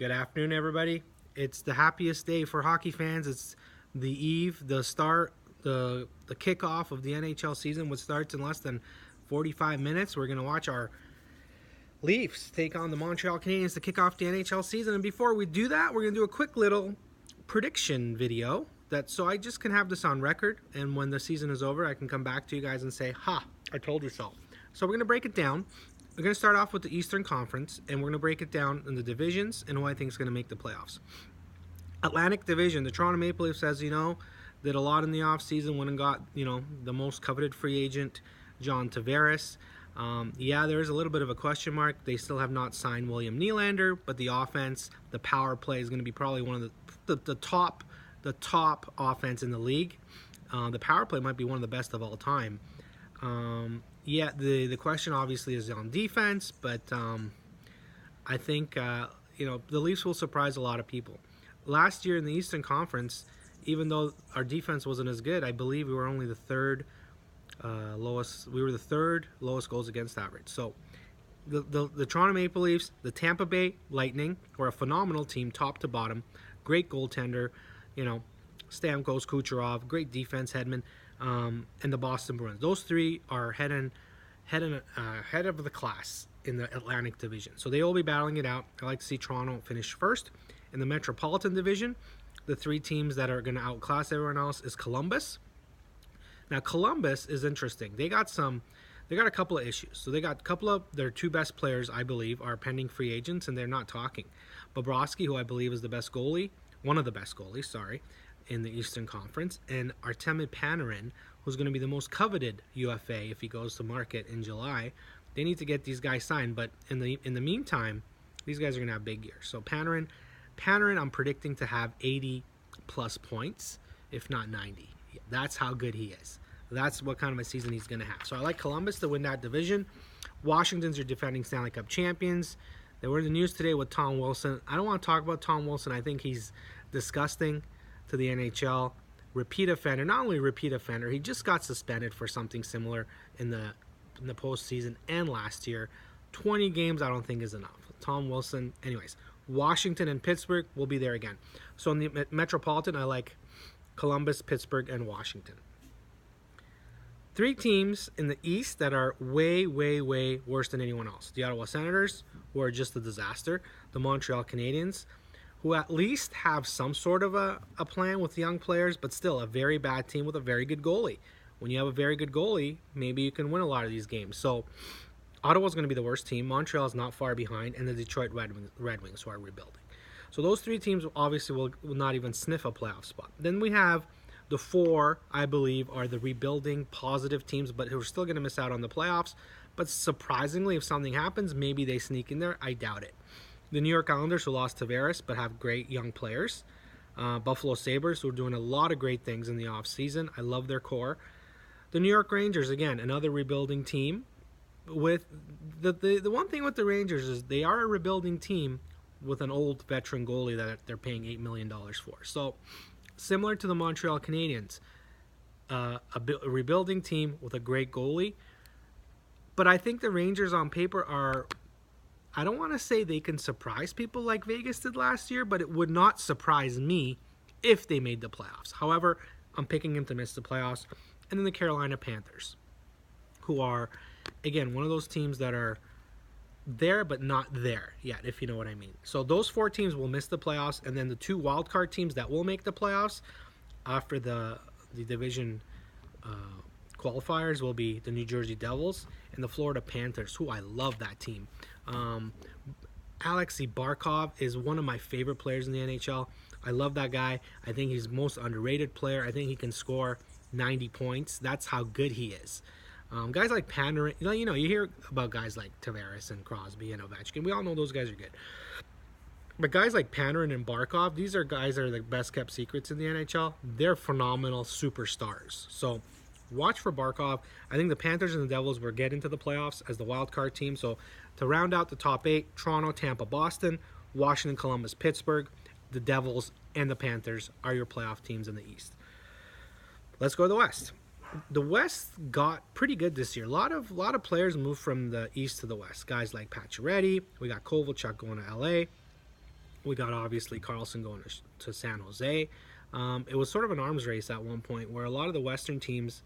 Good afternoon, everybody. It's the happiest day for hockey fans. It's the eve, the start, the kickoff of the NHL season, which starts in less than 45 minutes. We're going to watch our Leafs take on the Montreal Canadiens to kick off the NHL season. And before we do that, we're going to do a quick little prediction video so I just can have this on record. And when the season is over, I can come back to you guys and say, ha, I told you so. So we're going to break it down. We're going to start off with the Eastern Conference, and we're going to break it down in the divisions and who I think is going to make the playoffs. Atlantic Division, the Toronto Maple Leafs, as you know, did a lot in the offseason, went and got, the most coveted free agent, John Tavares. There is a little bit of a question mark. They still have not signed William Nylander, but the offense, the power play is going to be probably one of the top offense in the league. The power play might be one of the best of all time. The question obviously is on defense, but I think the Leafs will surprise a lot of people. Last year in the Eastern Conference, even though our defense wasn't as good, I believe we were only the third lowest. We were the third lowest goals against average. So the Toronto Maple Leafs, the Tampa Bay Lightning were a phenomenal team, top to bottom. Great goaltender, Stamkos, Kucherov, great defense, Hedman. And the Boston Bruins. Those three are head of the class in the Atlantic Division. So they will be battling it out. I like to see Toronto finish first. In the Metropolitan Division, the three teams that are going to outclass everyone else is Columbus. Now, Columbus is interesting. They got a couple of issues. So they got a couple of their two best players, I believe, are pending free agents, and they're not talking. Bobrovsky, who I believe is the best goalie, one of the best goalies, in the Eastern Conference, and Artemi Panarin, who's going to be the most coveted UFA if he goes to market in July. They need to get these guys signed, but in the meantime, these guys are going to have big years. So Panarin, I'm predicting to have 80 plus points, if not 90. That's how good he is. That's what kind of a season he's going to have. So I like Columbus to win that division. Washington's your defending Stanley Cup champions. They were in the news today with Tom Wilson. I don't want to talk about Tom Wilson. I think he's disgusting to the NHL. Repeat offender. Not only repeat offender, he just got suspended for something similar in the postseason and last year. 20 games I don't think is enough. Tom Wilson. Anyways, Washington and Pittsburgh will be there again. So in the Metropolitan, I like Columbus, Pittsburgh, and Washington. Three teams in the East that are way, way, way worse than anyone else. The Ottawa Senators, who are just a disaster. The Montreal Canadiens, who at least have some sort of a plan with young players, but still a very bad team with a very good goalie. When you have a very good goalie, maybe you can win a lot of these games. So Ottawa's going to be the worst team. Montreal's not far behind, and the Detroit Red Wings, who are rebuilding. So those three teams obviously will not even sniff a playoff spot. Then we have the four, I believe, are the rebuilding positive teams, but who are still going to miss out on the playoffs. But surprisingly, if something happens, maybe they sneak in there. I doubt it. The New York Islanders, who lost Tavares but have great young players. Buffalo Sabres, who are doing a lot of great things in the offseason. I love their core. The New York Rangers, again, another rebuilding team. With the one thing with the Rangers is they are a rebuilding team with an old veteran goalie that they're paying $8 million for. So, similar to the Montreal Canadiens, a rebuilding team with a great goalie. But I think the Rangers on paper are... I don't want to say they can surprise people like Vegas did last year, but it would not surprise me if they made the playoffs. However, I'm picking them to miss the playoffs. And then the Carolina Panthers, who are, again, one of those teams that are there but not there yet, if you know what I mean. So those four teams will miss the playoffs, and then the two wildcard teams that will make the playoffs after the division qualifiers will be the New Jersey Devils and the Florida Panthers, who I love that team. Alexei Barkov is one of my favorite players in the NHL. I love that guy. I think he's the most underrated player. I think he can score 90 points. That's how good he is. Guys like Panarin, you hear about guys like Tavares and Crosby and Ovechkin. We all know those guys are good. But guys like Panarin and Barkov, these are guys that are the best kept secrets in the NHL. They're phenomenal superstars. So watch for Barkov. I think the Panthers and the Devils will get into the playoffs as the wild card team. So to round out the top 8, Toronto, Tampa, Boston, Washington, Columbus, Pittsburgh, the Devils, and the Panthers are your playoff teams in the East. Let's go to the West. The West got pretty good this year. A lot of players moved from the East to the West. Guys like Pacioretty. We got Kovalchuk going to LA. We got obviously Carlson going to San Jose. It was sort of an arms race at one point where a lot of the Western teams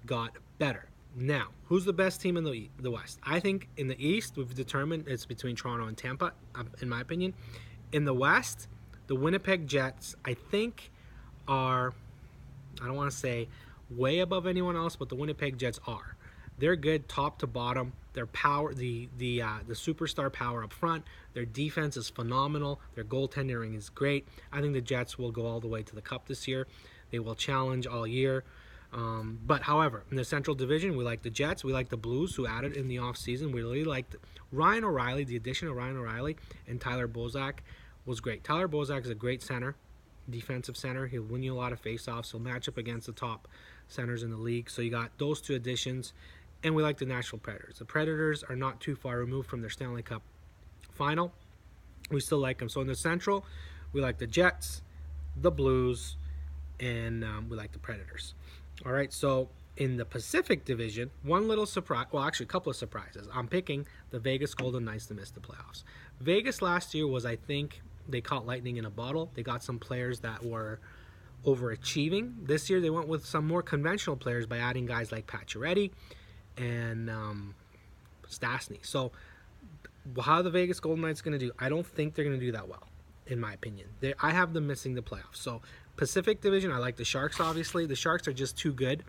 got better. Now, who's the best team in the West? I think in the East, we've determined it's between Toronto and Tampa, in my opinion. In the West, the Winnipeg Jets, I think, are, I don't want to say way above anyone else, but the Winnipeg Jets are. They're good top to bottom. Their power, the superstar power up front. Their defense is phenomenal. Their goaltending is great. I think the Jets will go all the way to the Cup this year. They will challenge all year. But however, in the Central Division, we like the Jets. We like the Blues, who added in the offseason. We really liked Ryan O'Reilly. The addition of Ryan O'Reilly and Tyler Bozak was great. Tyler Bozak is a great center, defensive center. He'll win you a lot of faceoffs. He'll match up against the top centers in the league. So you got those two additions. And we like the Nashville Predators. The Predators are not too far removed from their Stanley Cup final. We still like them. So in the Central, we like the Jets, the Blues, and we like the Predators. All right, so in the Pacific Division, one little surprise, well, actually a couple of surprises. I'm picking the Vegas Golden Knights to miss the playoffs. Vegas last year was, I think, they caught lightning in a bottle. They got some players that were overachieving. This year they went with some more conventional players by adding guys like Pacioretty and Stastny. So how are the Vegas Golden Knights going to do? I don't think they're going to do that well, in my opinion. I have them missing the playoffs. So Pacific Division, I like the Sharks, obviously. The Sharks are just too good.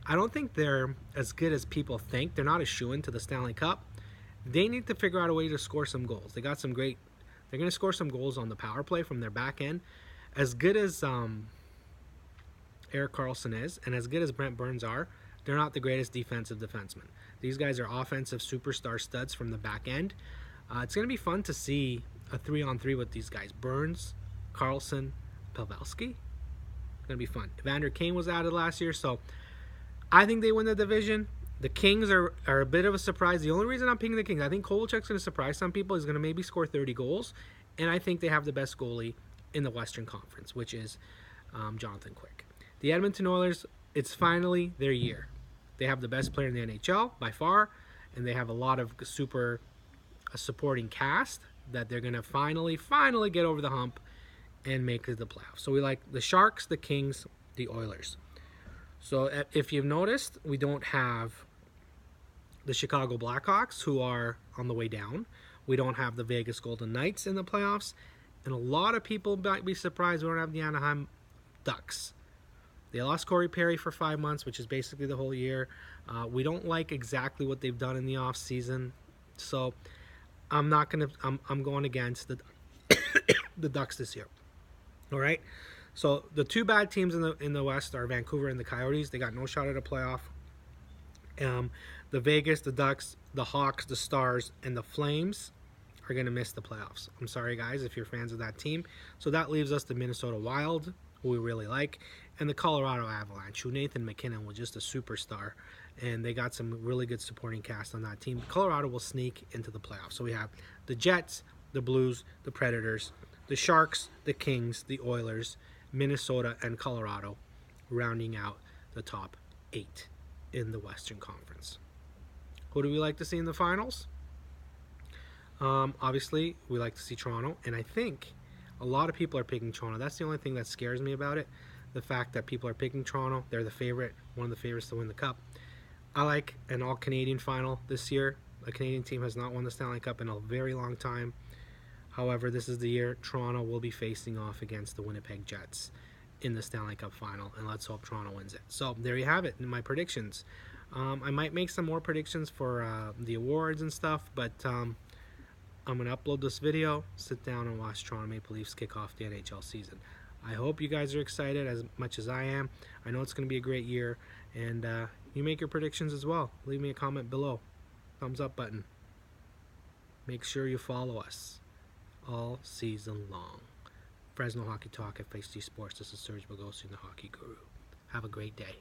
I don't think they're as good as people think. They're not a shoo-in to the Stanley Cup. They need to figure out a way to score some goals. They got some great... They're going to score some goals on the power play from their back end. As good as Erik Karlsson is, and as good as Brent Burns are, they're not the greatest defensive defensemen. These guys are offensive superstar studs from the back end. It's going to be fun to see a 3-on-3 with these guys. Burns, Karlsson, Pavelski. It's going to be fun. Evander Kane was added last year, so I think they win the division. The Kings are a bit of a surprise. The only reason I'm picking the Kings, I think Kovalchuk's going to surprise some people. He's going to maybe score 30 goals, and I think they have the best goalie in the Western Conference, which is Jonathan Quick. The Edmonton Oilers, it's finally their year. They have the best player in the NHL by far, and they have a lot of supporting cast that they're going to finally get over the hump and make it to the playoffs. So we like the Sharks, the Kings, the Oilers. So if you've noticed, we don't have the Chicago Blackhawks, who are on the way down. We don't have the Vegas Golden Knights in the playoffs. And a lot of people might be surprised we don't have the Anaheim Ducks. They lost Corey Perry for 5 months, which is basically the whole year. We don't like exactly what they've done in the offseason. So I'm going against the Ducks this year. All right. So the two bad teams in the West are Vancouver and the Coyotes. They got no shot at a playoff. The Vegas, the Ducks, the Hawks, the Stars, and the Flames are going to miss the playoffs. I'm sorry, guys, if you're fans of that team. So that leaves us the Minnesota Wild, who we really like, and the Colorado Avalanche, who Nathan McKinnon was just a superstar, and they got some really good supporting cast on that team. Colorado will sneak into the playoffs. So we have the Jets, the Blues, the Predators, the Sharks, the Kings, the Oilers, Minnesota, and Colorado, rounding out the top 8 in the Western Conference. Who do we like to see in the finals? Obviously, we like to see Toronto, and I think a lot of people are picking Toronto. That's the only thing that scares me about it, the fact that people are picking Toronto. They're the favorite, one of the favorites to win the Cup. I like an all-Canadian final this year. A Canadian team has not won the Stanley Cup in a very long time. However, this is the year Toronto will be facing off against the Winnipeg Jets in the Stanley Cup final, and let's hope Toronto wins it. So there you have it in my predictions. I might make some more predictions for the awards and stuff, but I'm going to upload this video, sit down and watch Toronto Maple Leafs kick off the NHL season. I hope you guys are excited as much as I am. I know it's going to be a great year, and you make your predictions as well. Leave me a comment below. Thumbs up button. Make sure you follow us all season long. Fresno Hockey Talk at FaceG Sports. This is Serge Bogosi, the Hockey Guru. Have a great day.